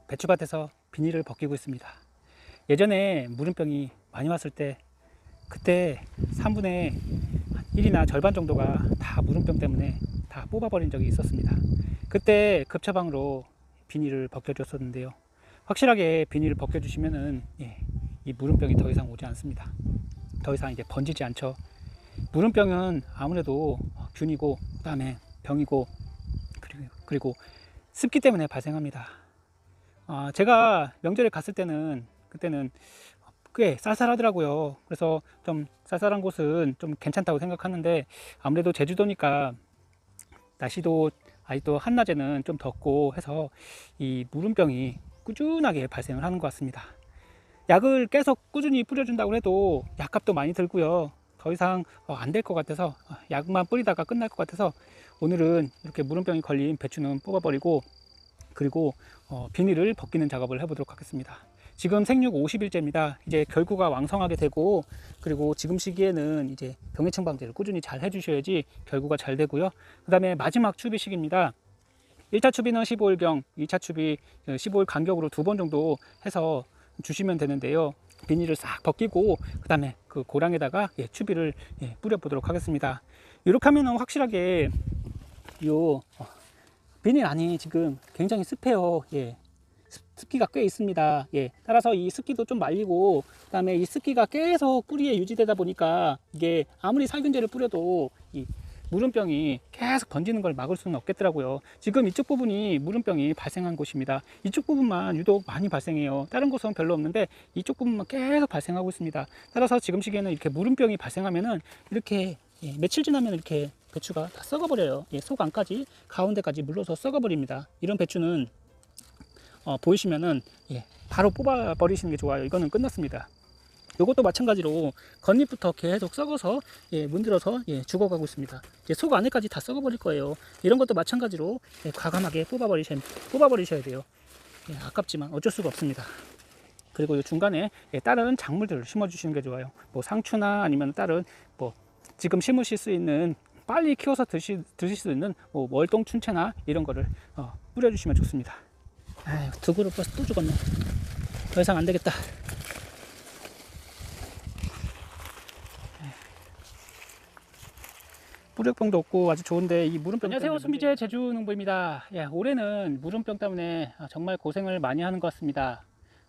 배추밭에서 비닐을 벗기고 있습니다. 예전에 무름병이 많이 왔을 때 그때 3분의 1이나 절반 정도가 다 무름병 때문에 다 뽑아버린 적이 있었습니다. 그때 급처방으로 비닐을 벗겨줬었는데요. 확실하게 비닐을 벗겨주시면은 이 무름병이 더 이상 오지 않습니다. 더 이상 이제 번지지 않죠. 무름병은 아무래도 균이고 그다음에 병이고 그리고 습기 때문에 발생합니다. 제가 명절에 갔을 때는 그때는 꽤 쌀쌀하더라고요. 그래서 좀 쌀쌀한 곳은 좀 괜찮다고 생각하는데 아무래도 제주도니까 날씨도 아직도 한낮에는 좀 덥고 해서 이 무름병이 꾸준하게 발생을 하는 것 같습니다. 약을 계속 꾸준히 뿌려준다고 해도 약값도 많이 들고요. 더 이상 안 될 것 같아서 약만 뿌리다가 끝날 것 같아서 오늘은 이렇게 무름병이 걸린 배추는 뽑아버리고 그리고 비닐을 벗기는 작업을 해보도록 하겠습니다. 지금 생육 50일째입니다. 이제 결구가 왕성하게 되고 그리고 지금 시기에는 이제 병해충 방제를 꾸준히 잘 해주셔야지 결구가 잘 되고요. 그 다음에 마지막 추비 시기입니다. 1차 추비는 15일경, 2차 추비 15일 간격으로 2번 정도 해서 주시면 되는데요. 비닐을 싹 벗기고 그 다음에 그 고랑에다가 추비를 뿌려보도록 하겠습니다. 이렇게 하면 확실하게 요 비닐 안이 지금 굉장히 습해요. 습기가 꽤 있습니다. 따라서 이 습기도 좀 말리고 그다음에 이 습기가 계속 뿌리에 유지되다 보니까 이게 아무리 살균제를 뿌려도 이 무름병이 계속 번지는 걸 막을 수는 없겠더라고요. 지금 이쪽 부분이 무름병이 발생한 곳입니다. 이쪽 부분만 유독 많이 발생해요. 다른 곳은 별로 없는데 이쪽 부분만 계속 발생하고 있습니다. 따라서 지금 시기에는 이렇게 무름병이 발생하면은 이렇게 며칠 지나면 이렇게 배추가 다 썩어버려요. 속 안까지 가운데까지 물러서 썩어버립니다. 이런 배추는 보이시면은 바로 뽑아 버리시는 게 좋아요. 이거는 끝났습니다. 이것도 마찬가지로 겉잎부터 계속 썩어서 문드러서 죽어가고 있습니다. 속 안에까지 다 썩어버릴 거예요. 이런 것도 마찬가지로 과감하게 뽑아버리셔야 돼요. 아깝지만 어쩔 수가 없습니다. 그리고 이 중간에 다른 작물들을 심어주시는 게 좋아요. 뭐 상추나 아니면 다른 뭐 지금 심으실 수 있는 빨리 키워서 드실 수 있는 뭐 월동춘채나 이런 거를 뿌려주시면 좋습니다. 아유, 두 그릇 벌써 또 죽었네. 더 이상 안 되겠다. 뿌력병도 없고 아주 좋은데 이 무름병. 안녕하세요, 순비제 제주농부입니다. 올해는 무름병 때문에 정말 고생을 많이 하는 것 같습니다.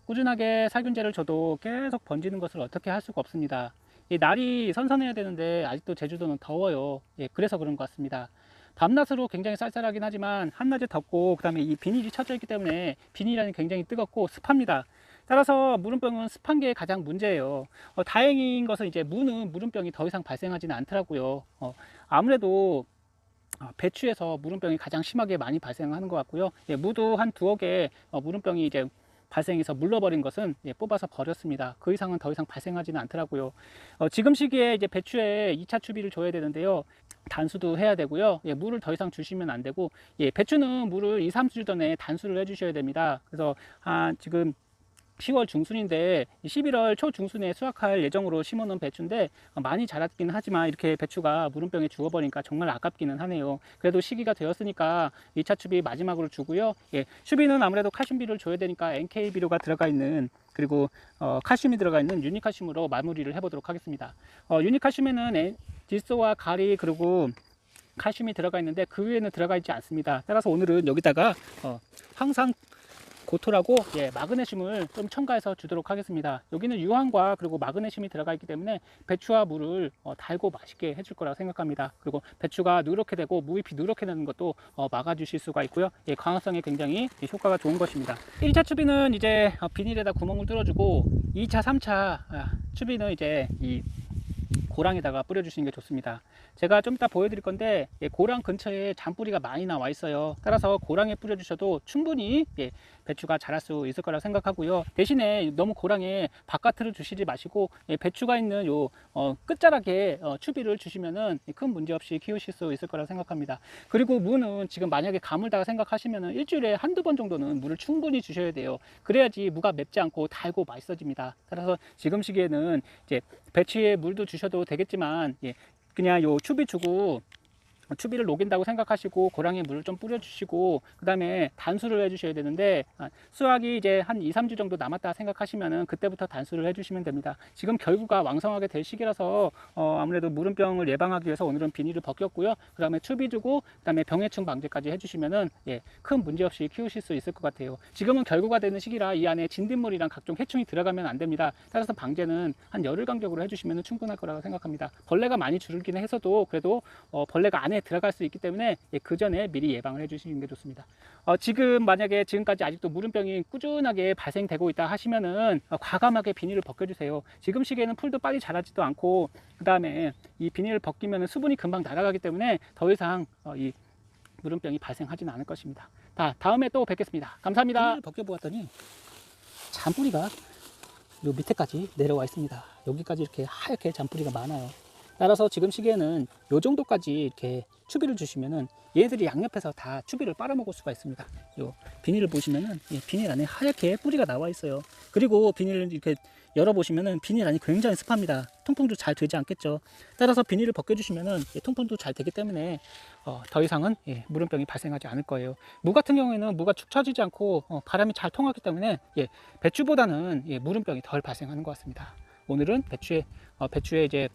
꾸준하게 살균제를 줘도 계속 번지는 것을 어떻게 할 수가 없습니다. 이 날이 선선해야 되는데 아직도 제주도는 더워요. 그래서 그런 것 같습니다. 밤낮으로 굉장히 쌀쌀하긴 하지만 한낮에 덥고 그 다음에 이 비닐이 쳐져 있기 때문에 비닐안이 굉장히 뜨겁고 습합니다. 따라서 무름병은 습한 게 가장 문제예요. 다행인 것은 이제 무는 무름병이 더 이상 발생하지는 않더라고요. 아무래도 배추에서 무름병이 가장 심하게 많이 발생하는 것 같고요. 무도 한 두어 개 무름병이 이제 발생해서 물러버린 것은 뽑아서 버렸습니다. 그 이상은 더 이상 발생하지는 않더라고요. 지금 시기에 이제 배추에 2차 추비를 줘야 되는데요. 단수도 해야 되고요. 물을 더 이상 주시면 안 되고, 배추는 물을 2, 3주 전에 단수를 해주셔야 됩니다. 그래서 지금 10월 중순인데 11월 초중순에 수확할 예정으로 심어놓은 배추인데 많이 자랐긴 하지만 이렇게 배추가 무름병에 죽어버리니까 정말 아깝기는 하네요. 그래도 시기가 되었으니까 2차 추비 마지막으로 주고요. 추비는 아무래도 칼슘비를 줘야 되니까 NK비료가 들어가 있는 그리고 칼슘이 들어가 있는 유니칼슘으로 마무리를 해보도록 하겠습니다. 유니칼슘에는 질소와 가리 그리고 칼슘이 들어가 있는데 그 위에는 들어가 있지 않습니다. 따라서 오늘은 여기다가 항상 고토라고 마그네슘을 좀 첨가해서 주도록 하겠습니다. 여기는 유황과 그리고 마그네슘이 들어가 있기 때문에 배추와 물을 달고 맛있게 해줄 거라고 생각합니다. 그리고 배추가 누렇게 되고 무잎이 누렇게 되는 것도 막아주실 수가 있고요. 광합성에 굉장히 효과가 좋은 것입니다. 1차 추비는 이제 비닐에다 구멍을 뚫어주고 2차, 3차 추비는 이제 이 고랑에다가 뿌려주시는 게 좋습니다. 제가 좀 이따 보여드릴 건데 고랑 근처에 잔뿌리가 많이 나와 있어요. 따라서 고랑에 뿌려주셔도 충분히 배추가 자랄 수 있을 거라고 생각하고요. 대신에 너무 고랑에 바깥으로 주시지 마시고 배추가 있는 요 끝자락에 추비를 주시면은 큰 문제 없이 키우실 수 있을 거라고 생각합니다. 그리고 무는 지금 만약에 가물다가 생각하시면은 일주일에 한두 번 정도는 물을 충분히 주셔야 돼요. 그래야지 무가 맵지 않고 달고 맛있어집니다. 따라서 지금 시기에는 이제 배추에 물도 주셔도 되겠지만 그냥 요 추비 주고 추비를 녹인다고 생각하시고 고랑에 물을 좀 뿌려주시고 그 다음에 단수를 해주셔야 되는데 수확이 이제 한 2, 3주 정도 남았다 생각하시면은 그때부터 단수를 해주시면 됩니다. 지금 결구가 왕성하게 될 시기라서 아무래도 무름병을 예방하기 위해서 오늘은 비닐을 벗겼고요. 그 다음에 추비 주고 그 다음에 병해충 방제까지 해주시면은 큰 문제 없이 키우실 수 있을 것 같아요. 지금은 결구가 되는 시기라 이 안에 진딧물이랑 각종 해충이 들어가면 안 됩니다. 따라서 방제는 한 열흘 간격으로 해주시면 충분할 거라고 생각합니다. 벌레가 많이 줄긴 해서도 그래도 벌레가 안에 들어갈 수 있기 때문에 그 전에 미리 예방을 해주시는 게 좋습니다. 지금 만약에 지금까지 아직도 무름병이 꾸준하게 발생되고 있다 하시면은 과감하게 비닐을 벗겨주세요. 지금 시기에는 풀도 빨리 자라지도 않고 그 다음에 이 비닐을 벗기면 수분이 금방 날아가기 때문에 더 이상 이 무름병이 발생하지는 않을 것입니다. 다음에 또 뵙겠습니다. 감사합니다. 비닐을 벗겨보았더니 잔뿌리가 요 밑에까지 내려와 있습니다. 여기까지 이렇게 하얗게 잔뿌리가 많아요. 따라서 지금 시기에는 요 정도까지 이렇게 추비를 주시면은 얘들이 양옆에서 다 추비를 빨아먹을 수가 있습니다. 요 비닐을 보시면은 비닐 안에 하얗게 뿌리가 나와 있어요. 그리고 비닐을 이렇게 열어보시면은 비닐 안이 굉장히 습합니다. 통풍도 잘 되지 않겠죠. 따라서 비닐을 벗겨주시면은 통풍도 잘 되기 때문에 더 이상은 무름병이 발생하지 않을 거예요. 무 같은 경우에는 무가 축 처지지 않고 바람이 잘 통하기 때문에 배추보다는 무름병이 덜 발생하는 것 같습니다. 오늘은 배추에 이제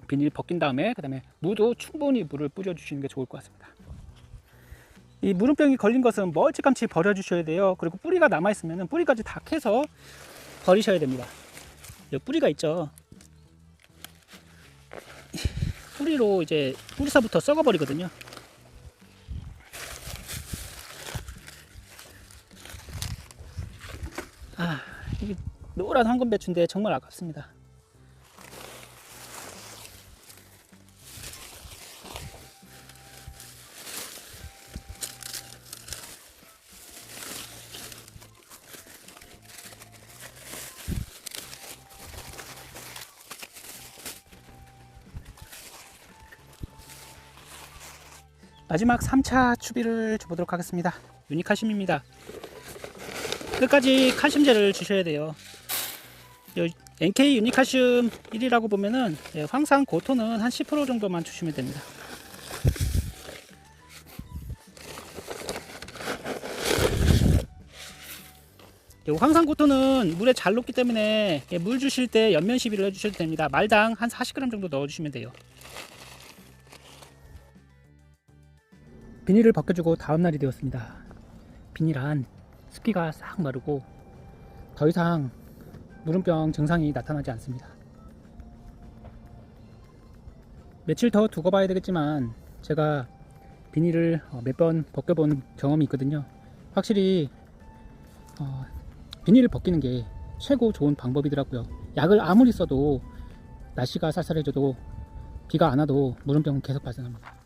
비닐 벗긴 다음에 그 다음에 무도 충분히 물을 뿌려 주시는 게 좋을 것 같습니다. 이 무름병이 걸린 것은 멀찌감치 버려 주셔야 돼요. 그리고 뿌리가 남아 있으면 뿌리까지 다 캐서 버리셔야 됩니다. 여기 뿌리가 있죠. 뿌리로 이제 뿌리서부터 썩어 버리거든요. 이게 노란 황금 배추인데 정말 아깝습니다. 마지막 3차 추비를 줘보도록 하겠습니다. 유니칼슘입니다. 끝까지 칼슘제를 주셔야 돼요. NK 유니칼슘 1이라고 보면은 황산 고토는 한 10% 정도만 주시면 됩니다. 황산 고토는 물에 잘 녹기 때문에 물 주실 때 연면 시비를 해주셔도 됩니다. 말당 한 40g 정도 넣어주시면 돼요. 비닐을 벗겨주고 다음날이 되었습니다. 비닐 안 습기가 싹 마르고 더 이상 무름병 증상이 나타나지 않습니다. 며칠 더 두고 봐야 되겠지만 제가 비닐을 몇 번 벗겨본 경험이 있거든요. 확실히 비닐을 벗기는 게 최고 좋은 방법이더라고요. 약을 아무리 써도 날씨가 쌀쌀해져도 비가 안 와도 무름병은 계속 발생합니다.